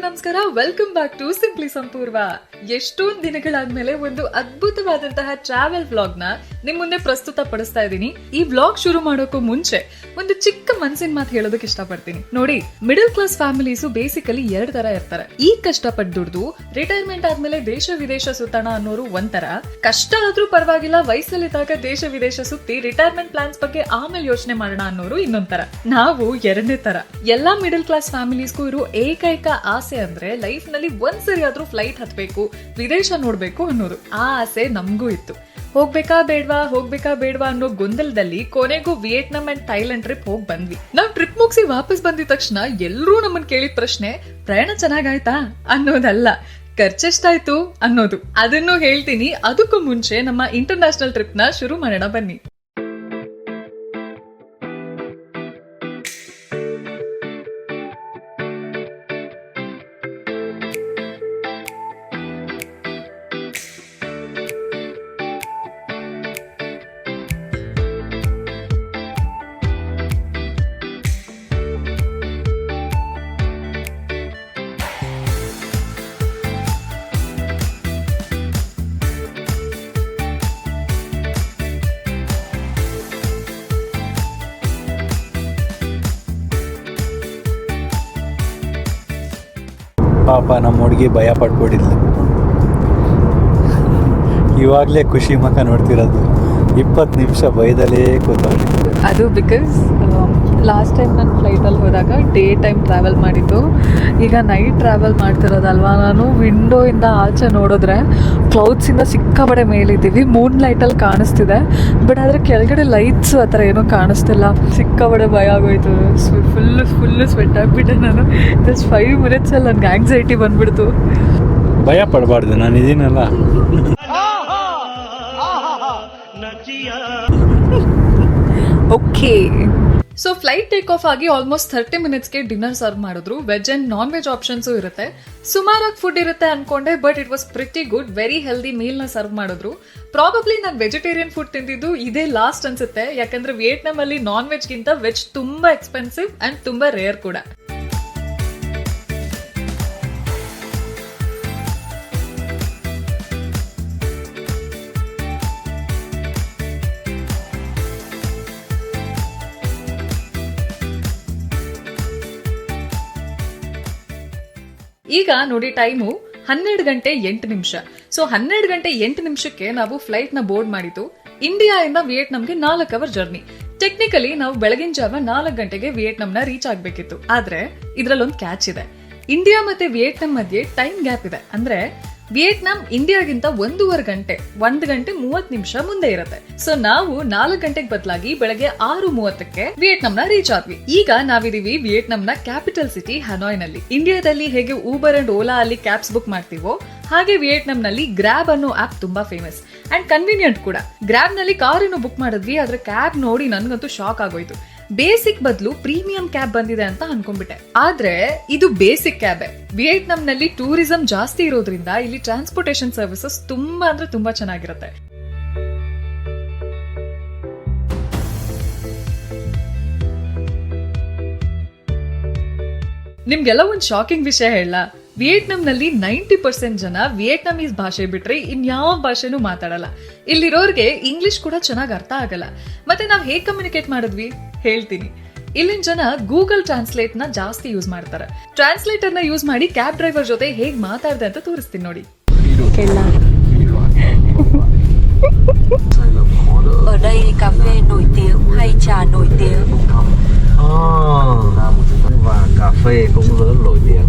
ನಮಸ್ಕಾರ, welcome back to simply ಸಂಪೂರ್ವ. ಎಷ್ಟೊಂದು ದಿನಗಳಾದ್ಮೇಲೆ ಒಂದು ಅದ್ಭುತವಾದಂತಹ ಟ್ರಾವೆಲ್ ವ್ಲಾಗ್ ನ ನಿಮ್ ಮುಂದೆ ಪ್ರಸ್ತುತ ಪಡಿಸ್ತಾ ಇದ್ದೀನಿ. ಈ ವ್ಲಾಗ್ ಶುರು ಮಾಡೋಕ್ಕೂ ಮುಂಚೆ ಒಂದು ಚಿಕ್ಕ ಮನ್ಸಿನ ಮಾತು ಹೇಳೋದಕ್ಕೆ ಇಷ್ಟಪಡ್ತೀನಿ. ನೋಡಿ, ಮಿಡಲ್ ಕ್ಲಾಸ್ ಫ್ಯಾಮಿಲೀಸ್ ಬೇಸಿಕಲಿ 2 ತರ ಇರ್ತಾರೆ. ಈ ಕಷ್ಟಪಟ್ಟು ದುಡ್ದು ರಿಟೈರ್ಮೆಂಟ್ ಆದ್ಮೇಲೆ ದೇಶ ವಿದೇಶ ಸುತ್ತಣ ಅನ್ನೋರು ಒಂಥರ, ಕಷ್ಟ ಆದ್ರೂ ಪರವಾಗಿಲ್ಲ ವಯಸ್ಸಲ್ಲಿದ್ದಾಗ ದೇಶ ವಿದೇಶ ಸುತ್ತಿ ರಿಟೈರ್ಮೆಂಟ್ ಪ್ಲಾನ್ಸ್ ಬಗ್ಗೆ ಆಮೇಲೆ ಯೋಚನೆ ಮಾಡೋಣ ಅನ್ನೋರು ಇನ್ನೊಂಥರ. ನಾವು 2ನೇ ತರ. ಎಲ್ಲಾ ಮಿಡಲ್ ಕ್ಲಾಸ್ ಫ್ಯಾಮಿಲೀಸ್ಗೂ ಇರೋ ಏಕೈಕ ಆಸೆ ಅಂದ್ರೆ ಲೈಫ್ ನಲ್ಲಿ ಒಂದ್ಸರಿ ಆದ್ರೂ ಫ್ಲೈಟ್ ಹತ್ಬೇಕು, ವಿದೇಶ ನೋಡ್ಬೇಕು ಅನ್ನೋದು. ಆ ಆಸೆ ನಮಗೂ ಇತ್ತು. ಹೋಗ್ಬೇಕಾ ಬೇಡ್ವಾ ಅನ್ನೋ ಗೊಂದಲದಲ್ಲಿ ಕೊನೆಗೂ ವಿಯೆಟ್ನಾಂ ಅಂಡ್ ಥೈಲ್ಯಾಂಡ್ ಟ್ರಿಪ್ ಹೋಗಿ ಬಂದ್ವಿ. ನಾವ್ ಟ್ರಿಪ್ ಮುಗಿಸಿ ವಾಪಸ್ ಬಂದಿದ ತಕ್ಷಣ ಎಲ್ರೂ ನಮ್ಮನ್ ಕೇಳಿದ ಪ್ರಶ್ನೆ ಪ್ರಯಾಣ ಚೆನ್ನಾಗಾಯ್ತಾ ಅನ್ನೋದಲ್ಲ, ಖರ್ಚೆಷ್ಟಾಯ್ತು ಅನ್ನೋದು. ಅದನ್ನು ಹೇಳ್ತೀನಿ. ಅದಕ್ಕೂ ಮುಂಚೆ ನಮ್ಮ ಇಂಟರ್ನ್ಯಾಷನಲ್ ಟ್ರಿಪ್ ನ ಶುರು ಮಾಡೋಣ ಬನ್ನಿ. ಪಾಪ ನಮ್ಮ ಹುಡುಗಿ ಭಯ ಪಡ್ಬಿಟ್ಟಿದ್ಲು. ಇವಾಗಲೇ ಖುಷಿ ಮುಖ ನೋಡ್ತಿರೋದು, 20 ನಿಮಿಷ ಭಯದಲ್ಲೇ ಕೂತವ್ರೆ. ಅದು ಬಿಕಾಸ್ ಲಾಸ್ಟ್ ಟೈಮ್ ನಾನು ಫ್ಲೈಟಲ್ಲಿ ಹೋದಾಗ ಡೇ ಟೈಮ್ ಟ್ರಾವೆಲ್ ಮಾಡಿದ್ದು, ಈಗ ನೈಟ್ ಟ್ರಾವೆಲ್ ಮಾಡ್ತಿರೋದಲ್ವಾ. ನಾನು ವಿಂಡೋಯಿಂದ ಆಚೆ ನೋಡಿದ್ರೆ ಕ್ಲೌಡ್ಸಿಂದ ಸಿಕ್ಕಾಪಡೆ ಮೇಲಿದ್ದೀವಿ. ಮೂನ್ ಲೈಟಲ್ಲಿ ಕಾಣಿಸ್ತಿದೆ, ಬಟ್ ಆದರೆ ಕೆಳಗಡೆ ಲೈಟ್ಸ್ ಆ ಥರ ಏನೂ ಕಾಣಿಸ್ತಿಲ್ಲ. ಸಿಕ್ಕಾಪಡೆ ಭಯ ಆಗೋಯ್ತು. ಫುಲ್ಲು ಸ್ವೆಟ್ ಆಗಿಬಿಟ್ಟೆ ನಾನು. ಜಸ್ಟ್ 5 ಮಿನಿಟ್ಸಲ್ಲಿ ನನಗೆ ಆಂಗ್ಸೈಟಿ ಬಂದ್ಬಿಡ್ತು. ಭಯ ಪಡಬಾರ್ದು, ನಾನು ಇದೀನಲ್ಲ. Okay, so flight take off ಆಗಿ ಆಲ್ಮೋಸ್ಟ್ 30 ಮಿನಿಟ್ಸ್ಗೆ ಡಿನ್ನರ್ ಸರ್ವ್ ಮಾಡಿದ್ರು. Veg and non veg options ಇರುತ್ತೆ. ಸುಮಾರಾಗಿ ಫುಡ್ ಇರುತ್ತೆ ಅನ್ಕೊಂಡೆ, but it was pretty good. Very healthy meal ನ ಸರ್ವ್ ಮಾಡಿದ್ರು. ಪ್ರಾಬಬ್ಲಿ ನಾನು ವೆಜಿಟೇರಿಯನ್ ಫುಡ್ ತಿಂದಿದ್ದು ಇದೇ ಲಾಸ್ಟ್ ಅನ್ಸುತ್ತೆ, ಯಾಕಂದ್ರೆ ವಿಯೆಟ್ನಾಂ ಅಲ್ಲಿ ನಾನ್ ವೆಜ್ ಗಿಂತ ವೆಜ್ ತುಂಬಾ ಎಕ್ಸ್ಪೆನ್ಸಿವ್ ಅಂಡ್ ತುಂಬಾ ರೇರ್ ಕೂಡ. ಈಗ ನೋಡಿ, ಟೈಮು 12 ಗಂಟೆ 8 ನಿಮಿಷ. ಸೊ 12 ಗಂಟೆ 8 ನಿಮಿಷಕ್ಕೆ ನಾವು ಫ್ಲೈಟ್ ನ ಬೋರ್ಡ್ ಮಾಡಿದ್ದು. ಇಂಡಿಯಾ ಇಂದ ವಿಯೆಟ್ನಾಂಗೆ 4 ಅವರ್ ಜರ್ನಿ. ಟೆಕ್ನಿಕಲಿ ನಾವು ಬೆಳಗಿನ ಜಾವ 4 ಗಂಟೆಗೆ ವಿಯೆಟ್ನಾಂನ ರೀಚ್ ಆಗ್ಬೇಕಿತ್ತು. ಆದ್ರೆ ಇದ್ರಲ್ಲೊಂದು ಕ್ಯಾಚ್ ಇದೆ. ಇಂಡಿಯಾ ಮತ್ತೆ ವಿಯೆಟ್ನಾಂ ಮಧ್ಯೆ ಟೈಮ್ ಗ್ಯಾಪ್ ಇದೆ. ಅಂದ್ರೆ ವಿಯೆಟ್ನಾಂ ಇಂಡಿಯಾಗಿಂತ 1.5 ಗಂಟೆ 1 ಗಂಟೆ 30 ನಿಮಿಷ ಮುಂದೆ ಇರುತ್ತೆ. ಸೊ ನಾವು 4 ಗಂಟೆಗೆ ಬದಲಾಗಿ ಬೆಳಗ್ಗೆ 6:30ಕ್ಕೆ ವಿಯೆಟ್ನಾಂನ ರೀಚ್ ಆದ್ವಿ. ಈಗ ನಾವಿದೀವಿ ವಿಯೆಟ್ನಾಂನ ಕ್ಯಾಪಿಟಲ್ ಸಿಟಿ ಹನಾಯ್ ನಲ್ಲಿ. ಇಂಡಿಯಾದಲ್ಲಿ ಹೇಗೆ ಊಬರ್ ಅಂಡ್ ಓಲಾ ಅಲ್ಲಿ ಕ್ಯಾಬ್ಸ್ ಬುಕ್ ಮಾಡ್ತೀವೋ, ಹಾಗೆ ವಿಯೆಟ್ನಾಂ ನಲ್ಲಿ ಗ್ರಾಬ್ ಅನ್ನೋ ಆಪ್ ತುಂಬಾ ಫೇಮಸ್ ಅಂಡ್ ಕನ್ವೀನಿಯಂಟ್ ಕೂಡ. ಗ್ರಾಬ್ ನಲ್ಲಿ ಕಾರನ್ನು ಬುಕ್ ಮಾಡಿದ್ವಿ, ಆದ್ರೆ ಕ್ಯಾಬ್ ನೋಡಿ ನನ್ಗಂತೂ ಶಾಕ್ ಆಗೋಯ್ತು. ಬೇಸಿಕ್ ಬದಲು ಪ್ರೀಮಿಯಂ ಕ್ಯಾಬ್ ಬಂದಿದೆ ಅಂತ ಅನ್ಕೊಂಡ್ಬಿಟ್ಟೆ. ಆದ್ರೆ ಇದು ಬೇಸಿಕ್ ಕ್ಯಾಬ್. ವಿಯೆಟ್ನಾಂ ನಲ್ಲಿ ಟೂರಿಸಂ ಜಾಸ್ತಿ ಇರೋದ್ರಿಂದ ಇಲ್ಲಿ ಟ್ರಾನ್ಸ್ಪೋರ್ಟೇಷನ್ ಸರ್ವಿಸಸ್ ತುಂಬಾ ಅಂದ್ರೆ ತುಂಬಾ ಚೆನ್ನಾಗಿರುತ್ತೆ. ನಿಮ್ಗೆಲ್ಲ ಒಂದು ಶಾಕಿಂಗ್ ವಿಷಯ ಹೇಳ. ವಿಯೆಟ್ನಾಂ ನಲ್ಲಿ 90% ಜನ ವಿಯೆಟ್ನಾಮೀಸ್ ಭಾಷೆ ಬಿಟ್ರೆ ಇನ್ಯಾವ ಭಾಷೆನೂ ಮಾತಾಡಲ್ಲ. ಇಲ್ಲಿರೋರ್ಗೆ ಇಂಗ್ಲಿಷ್ ಕೂಡ ಚೆನ್ನಾಗಿ ಅರ್ಥ ಆಗಲ್ಲ. ಮತ್ತೆ ನಾವ್ ಹೇಗ್ ಕಮ್ಯುನಿಕೇಟ್ ಮಾಡಿದ್ವಿ ಹೇಳ್ತೀನಿ. ಇಲ್ಲಿನ ಜನ ಗೂಗಲ್ ಟ್ರಾನ್ಸ್ಲೇಟ್ ನ ಜಾಸ್ತಿ ಯೂಸ್ ಮಾಡ್ತಾರೆ. ಟ್ರಾನ್ಸ್ಲೇಟರ್ ನ ಯೂಸ್ ಮಾಡಿ ಕ್ಯಾಬ್ ಡ್ರೈವರ್ ಜೊತೆ ಹೇಗ್ ಮಾತಾಡ್ದೆ ಅಂತ ತೋರಿಸ್ತೀನಿ ನೋಡಿ. Ở đây cà phê nổi tiếng hay trà nổi tiếng? Và cà phê cũng rất nổi tiếng.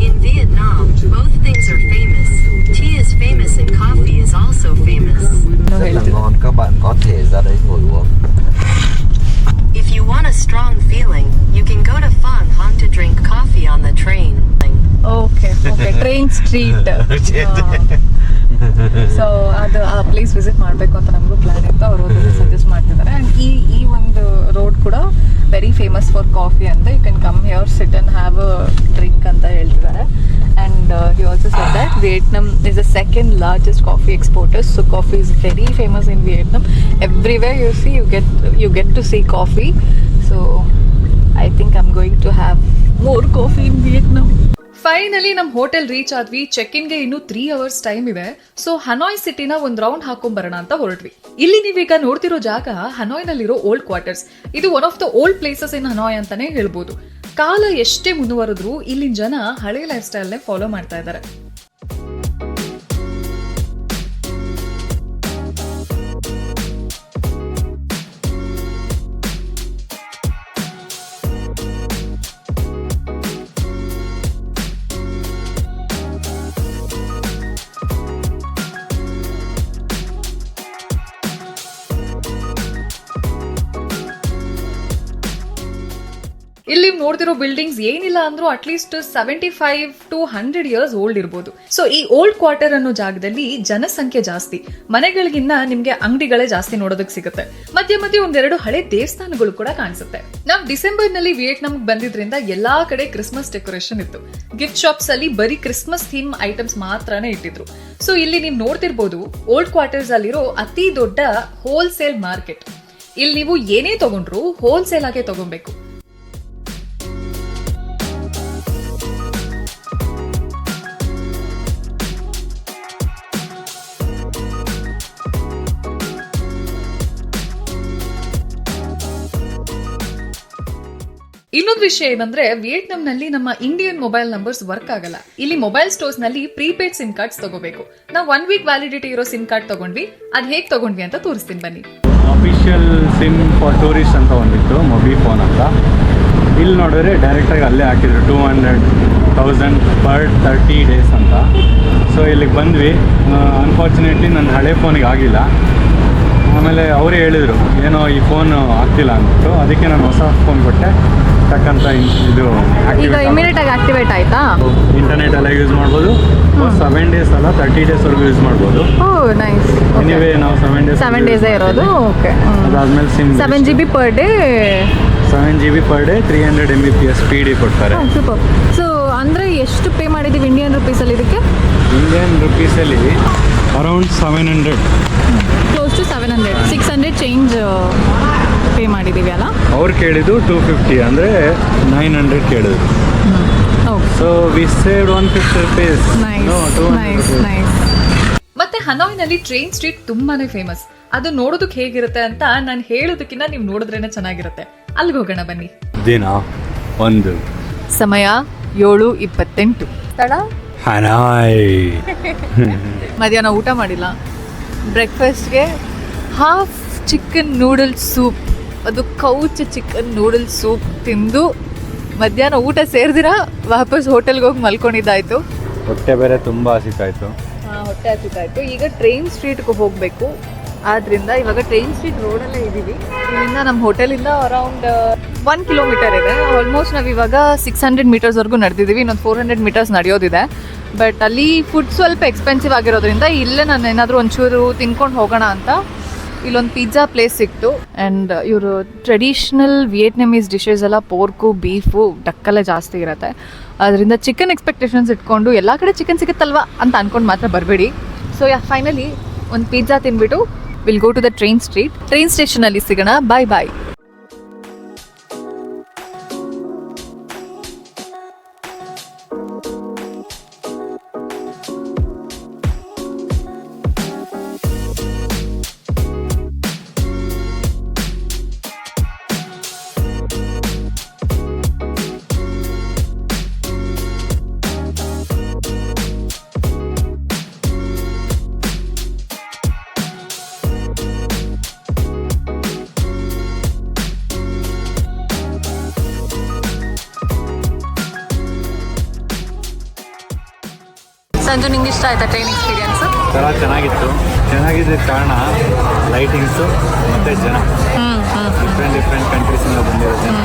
In Vietnam, both things are famous. Tea is famous and coffee is also famous. Rất là ngon, các bạn có thể ra đấy ngồi uống. If you want a strong feeling, you can go to Phan Hang to drink coffee on the train. Okay, train street. So ಅದು ಆ place visit ಮಾಡಬೇಕು ಅಂತ ನಮಗೂ plan ಇತ್ತು. ಅವರು suggest ಮಾಡ್ತಿದ್ದಾರೆ. And ಈ ಒಂದು ರೋಡ್ ಕೂಡ ವೆರಿ ಫೇಮಸ್ ಫಾರ್ ಕಾಫಿ ಅಂತ. You can come here, sit and have a drink ಅಂತ ಹೇಳ್ತಿದ್ದಾರೆ. And he also said that Vietnam is the second largest coffee exporter. So coffee is very famous in Vietnam. Everywhere you see you get to see coffee. So I think I'm going to have more coffee in Vietnam. Finally ನಮ್ hotel reach ಆದ್ವಿ. Check ಇನ್ಗೆ ಇನ್ನು 3 hours time ಇದೆ. So Hanoi ಸಿಟಿನ ಒಂದ್ round ಹಾಕೊಂಡ್ ಬರೋಣ ಅಂತ ಹೊರಟ್ವಿ. ಇಲ್ಲಿ ನೀವೀಗ ನೋಡ್ತಿರೋ ಜಾಗ ಹನಾಯ್ ನಲ್ಲಿರೋ ಓಲ್ಡ್ ಕ್ವಾರ್ಟರ್ಸ್. ಇದು one of the old places in Hanoi ಅಂತಾನೆ ಹೇಳ್ಬೋದು. ಕಾಲ ಎಷ್ಟೇ ಮುಂದುವರೆದ್ರು ಇಲ್ಲಿನ ಜನ ಹಳೆ ಲೈಫ್ ಸ್ಟೈಲ್ ಫಾಲೋ ಮಾಡ್ತಾ ಇದ್ದಾರೆ. ಇಲ್ಲಿ ನೋಡ್ತಿರೋ ಬಿಲ್ಡಿಂಗ್ಸ್ ಏನಿಲ್ಲ ಅಂದ್ರೂ ಅಟ್ಲೀಸ್ಟ್ 75 to 100 ಇಯರ್ಸ್ ಓಲ್ಡ್ ಇರ್ಬೋದು. ಸೊ ಈ ಓಲ್ಡ್ ಕ್ವಾರ್ಟರ್ ಅನ್ನೋ ಜಾಗದಲ್ಲಿ ಜನಸಂಖ್ಯೆ ಜಾಸ್ತಿ, ಮನೆಗಳಿಗಿನ್ನ ನಿಮ್ಗೆ ಅಂಗಡಿಗಳೇ ಜಾಸ್ತಿ ನೋಡೋದಕ್ಕೆ ಸಿಗುತ್ತೆ. ಮಧ್ಯೆ ಮಧ್ಯೆ ಒಂದೆರಡು ಹಳೆ ದೇವಸ್ಥಾನಗಳು ಕೂಡ ಕಾಣಿಸುತ್ತೆ. ನಾವು ಡಿಸೆಂಬರ್ ನಲ್ಲಿ ವಿಯೆಟ್ನಾಂ ಬಂದಿದ್ರಿಂದ ಎಲ್ಲಾ ಕಡೆ ಕ್ರಿಸ್ಮಸ್ ಡೆಕೋರೇಷನ್ ಇತ್ತು. ಗಿಫ್ಟ್ ಶಾಪ್ಸ್ ಅಲ್ಲಿ ಬರೀ ಕ್ರಿಸ್ಮಸ್ ಥೀಮ್ ಐಟಮ್ಸ್ ಮಾತ್ರನೇ ಇಟ್ಟಿದ್ರು. ಸೊ ಇಲ್ಲಿ ನೀವು ನೋಡ್ತಿರ್ಬೋದು ಓಲ್ಡ್ ಕ್ವಾರ್ಟರ್ಸ್ ಅಲ್ಲಿರೋ ಅತಿ ದೊಡ್ಡ ಹೋಲ್ಸೇಲ್ ಮಾರ್ಕೆಟ್. ಇಲ್ಲಿ ನೀವು ಏನೇ ತಗೊಂಡ್ರು ಹೋಲ್ಸೇಲ್ ಆಗೇ ತಗೊಬೇಕು. ಇನ್ನೊಂದು ವಿಷಯ ಏನಂದ್ರೆ ವಿಯೆಟ್ನಾಂ ನಲ್ಲಿ ನಮ್ಮ ಇಂಡಿಯನ್ ಮೊಬೈಲ್ ನಂಬರ್ಸ್ ವರ್ಕ್ ಆಗಲ್ಲ. ಇಲ್ಲಿ ಮೊಬೈಲ್ ಸ್ಟೋರ್ಸ್ ನಲ್ಲಿ ಪ್ರೀಪೇಡ್ ಸಿಮ್ ಕಾರ್ಡ್ಸ್ ತಗೋಬೇಕು. ನಾವು 1 ವೀಕ್ ವ್ಯಾಲಿಡಿಟಿ ಇರೋ ಸಿಮ್ ಕಾರ್ಡ್ ತಗೊಂಡ್ವಿ. ಅದ್ ಹೇಗ್ ತಗೊಂಡ್ವಿ ಅಂತ ತೋರಿಸ್ತೀನಿ ಬನ್ನಿ. ಅಫಿಷಿಯಲ್ ಸಿಮ್ ಫಾರ್ ಟೂರಿಸ್ಟ್ ಅಂತ ಒಂದಿತ್ತು, ಮೊಬಿ ಫೋನ್ ಅಂತ. ಇಲ್ಲಿ ನೋಡಿದ್ರೆ ಡೈರೆಕ್ಟಾಗಿ ಅಲ್ಲೇ ಹಾಕಿದ್ರು 200,000 ಪರ್ 30 ಡೇಸ್ ಅಂತ. ಸೊ ಇಲ್ಲಿಗೆ ಬಂದ್ವಿ. ಅನ್ಫಾರ್ಚುನೇಟ್ಲಿ ನನ್ನ ಹಳೆ ಫೋನಿಗೆ ಆಗಿಲ್ಲ. ಆಮೇಲೆ ಅವರೇ ಹೇಳಿದರು ಏನೋ ಈ ಫೋನ್ ಆಗ್ತಿಲ್ಲ ಅಂದ್ಬಿಟ್ಟು. ಅದಕ್ಕೆ ನಾನು ಹೊಸ ಫೋನ್ ಕೊಟ್ಟೆ. ತಕ್ಕಂತ ಇದು ಈಗ ಇಮಿಡಿಯೇಟ್ ಆಗಿ ಆಕ್ಟಿವೇಟ್ ಆಯ್ತಾ? ಇಂಟರ್ನೆಟ್ ಎಲ್ಲ ಯೂಸ್ ಮಾಡ್ಬೋದು. 7 ಡೇಸ್ ಅಲ್ಲ 30 ಡೇಸ್ ವರೆಗೂ ಯೂಸ್ ಮಾಡ್ಬೋದು. ಓಹ್ ನೈಸ್. ಎನಿವೇ ನಾವು 7 ಡೇಸ್ ಇರೋದು. ಓಕೆ. ಅದಾದ್ಮೇಲೆ sim 7 GB per day. 7 GB per day 300 Mbps ಸ್ಪೀಡಿ ಕೊಡ್ತಾರೆ. ಸೂಪರ್. ಸೊ ಅಂದರೆ ಎಷ್ಟು ಪೇ ಮಾಡಿದ್ದೀವಿ ಇಂಡಿಯನ್ ರುಪೀಸಲ್ಲಿ ಇದಕ್ಕೆ? ಇಂಡಿಯನ್ ರುಪೀಸಲ್ಲಿ around 700, close to 700, 600 change pay ಮಾಡಿದ್ದೀವಿ ಅಲ್ಲ? ಅವ್ರು ಕೇಳಿದ್ದು 250, ಅಂದರೆ 900 ಕೇಳಿದ್ರು. Okay. So we saved 150 rupees. Nice No, 200 nice rupees. Nice. ಮತ್ತೆ ಹನಾಯ್ ನಲ್ಲಿ ಟ್ರೈನ್ ಸ್ಟ್ರೀಟ್ ತುಂಬಾನೇ ಫೇಮಸ್. ಅದು ನೋಡೋದಕ್ಕೆ ಹೇಗಿರುತ್ತೆ ಅಂತ ನಾನು ಹೇಳೋದಕ್ಕಿಂತ ನೀವು ನೋಡಿದ್ರೇನೆ ಚೆನ್ನಾಗಿರುತ್ತೆ. ಅಲ್ಲಿಗೆ ಹೋಗೋಣ ಬನ್ನಿ. ದಿನ 1 ಸಮಯ 7:28. ತಡ ಹನಾಯ್. ಮಧ್ಯಾಹ್ನ ಊಟ ಮಾಡಿಲ್ಲ. ಬ್ರೇಕ್ಫಾಸ್ಟ್ಗೆ ಹಾಫ್ ಚಿಕನ್ ನೂಡಲ್ ಸೂಪ್, ಅದು ಕೌಚ್ ಚಿಕನ್ ನೂಡಲ್ ಸೂಪ್ ತಿಂದು ಮಧ್ಯಾಹ್ನ ಊಟ ಸೇರಿದಿರ ವಾಪಸ್ ಹೋಟೆಲ್ಗೆ ಹೋಗಿ ಮಲ್ಕೊಂಡಿದ್ದಾಯ್ತು. ಹೊಟ್ಟೆ ಬೇರೆ ತುಂಬ ಹಸಿತಾಯಿತು. ಹೊಟ್ಟೆ ಹಸಿತಾಯಿತು. ಈಗ ಟ್ರೈನ್ ಸ್ಟ್ರೀಟ್ಗೆ ಹೋಗಬೇಕು. ಆದ್ದರಿಂದ ಇವಾಗ ಟ್ರೈನ್ ಸ್ಟ್ರೀಟ್ ರೋಡಲ್ಲೇ ಇದ್ದೀವಿ. ಇಲ್ಲಿಂದ ನಮ್ಮ ಹೋಟೆಲಿಂದ ಅರೌಂಡ್ 1 ಕಿಲೋಮೀಟರ್ ಇದೆ. ಆಲ್ಮೋಸ್ಟ್ ನಾವು ಇವಾಗ 600 ಮೀಟರ್ಸ್ವರೆಗೂ ನಡೆದಿದ್ದೀವಿ. ಇನ್ನೊಂದು 400 ಮೀಟರ್ಸ್ ನಡೆಯೋದಿದೆ. ಬಟ್ ಅಲ್ಲಿ ಫುಡ್ ಸ್ವಲ್ಪ ಎಕ್ಸ್ಪೆನ್ಸಿವ್ ಆಗಿರೋದ್ರಿಂದ ಇಲ್ಲೇ ನಾನು ಏನಾದರೂ ಒಂಚೂರು ತಿನ್ಕೊಂಡು ಹೋಗೋಣ ಅಂತ ಇಲ್ಲೊಂದು ಪಿಜ್ಜಾ ಪ್ಲೇಸ್ ಸಿಕ್ತು. ಆ್ಯಂಡ್ ಇವರು ಟ್ರೆಡಿಷ್ನಲ್ ವಿಯೆಟ್ನಮೀಸ್ ಡಿಶಸ್ ಎಲ್ಲ ಪೋರ್ಕು, ಬೀಫು, ಡಕ್ಕಲ್ಲೇ ಜಾಸ್ತಿ ಇರುತ್ತೆ. ಅದರಿಂದ ಚಿಕನ್ ಎಕ್ಸ್ಪೆಕ್ಟೇಷನ್ಸ್ ಇಟ್ಕೊಂಡು ಎಲ್ಲ ಕಡೆ ಚಿಕನ್ ಸಿಗುತ್ತಲ್ವಾ ಅಂತ ಅಂದ್ಕೊಂಡು ಮಾತ್ರ ಬರಬೇಡಿ. ಸೊ ಫೈನಲಿ ಒಂದು ಪಿಜ್ಜಾ ತಿಂದ್ಬಿಟ್ಟು will go to the train street. Train ಸ್ಟೇಷನಲ್ಲಿ ಸಿಗೋಣ. ಬಾಯ್ ಬಾಯ್. ಸಂಜು, ನಿಂಗೆ ಇಷ್ಟ ಆಯ್ತಾ ಟ್ರೈನ್ ಎಕ್ಸ್ಪೀರಿಯನ್ಸ್? ಥರ ಚೆನ್ನಾಗಿದ್ದ ಕಾರಣ ಲೈಟಿಂಗ್ಸು ಮತ್ತು ಜನ ಡಿಫ್ರೆಂಟ್ ಕಂಟ್ರೀಸಿಂದ ಬಂದಿರೋ ಜನ.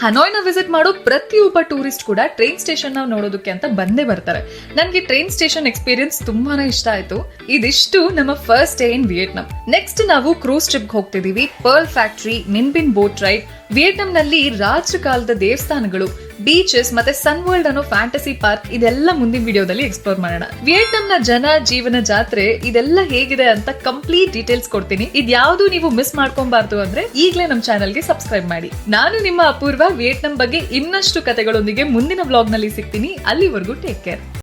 ಹನಾಯ್ನ ವಿಸಿಟ್ ಮಾಡೋ ಪ್ರತಿಯೊಬ್ಬ ಟೂರಿಸ್ಟ್ ಕೂಡ ಟ್ರೈನ್ ಸ್ಟೇಷನ್ ನೋಡೋದಕ್ಕೆ ಅಂತ ಬಂದೇ ಬರ್ತಾರೆ. ನನಗೆ ಟ್ರೈನ್ ಸ್ಟೇಷನ್ ಎಕ್ಸ್ಪೀರಿಯನ್ಸ್ ತುಂಬಾನೇ ಇಷ್ಟ ಆಯ್ತು. ಇದಿಷ್ಟು ನಮ್ಮ first day in Vietnam. Next ನಾವು ಕ್ರೂಸ್ ಟ್ರಿಪ್ ಹೋಗ್ತಿದೀವಿ. Pearl factory, Ninh Binh boat ride ವಿಯೆಟ್ನಾಂನಲ್ಲಿ ರಾಜರ ಕಾಲದ ದೇವಸ್ಥಾನಗಳು, ಬೀಚಸ್ ಮತ್ತೆ ಸನ್ ವರ್ಲ್ಡ್ ಅನ್ನೋ ಫ್ಯಾಂಟಸಿ ಪಾರ್ಕ್ ಇದೆಲ್ಲ ಮುಂದಿನ ವಿಡಿಯೋದಲ್ಲಿ ಎಕ್ಸ್ಪ್ಲೋರ್ ಮಾಡೋಣ. ವಿಯೆಟ್ನಾಂನ ಜನ ಜೀವನ, ಜಾತ್ರೆ ಇದೆಲ್ಲ ಹೇಗಿದೆ ಅಂತ ಕಂಪ್ಲೀಟ್ ಡೀಟೇಲ್ಸ್ ಕೊಡ್ತೀನಿ. ಇದ್ಯಾವುದು ನೀವು ಮಿಸ್ ಮಾಡ್ಕೊಬಾರ್ದು ಅಂದ್ರೆ ಈಗಲೇ ನಮ್ಮ ಚಾನಲ್ಗೆ ಸಬ್ಸ್ಕ್ರೈಬ್ ಮಾಡಿ. ನಾನು ನಿಮ್ಮ ಅಪೂರ್ವ ವಿಯೆಟ್ನಾಂ ಬಗ್ಗೆ ಇನ್ನಷ್ಟು ಕಥೆಗಳೊಂದಿಗೆ ಮುಂದಿನ ವ್ಲಾಗ್ ನಲ್ಲಿ ಸಿಗ್ತೀನಿ. ಅಲ್ಲಿವರೆಗೂ ಟೇಕ್ ಕೇರ್.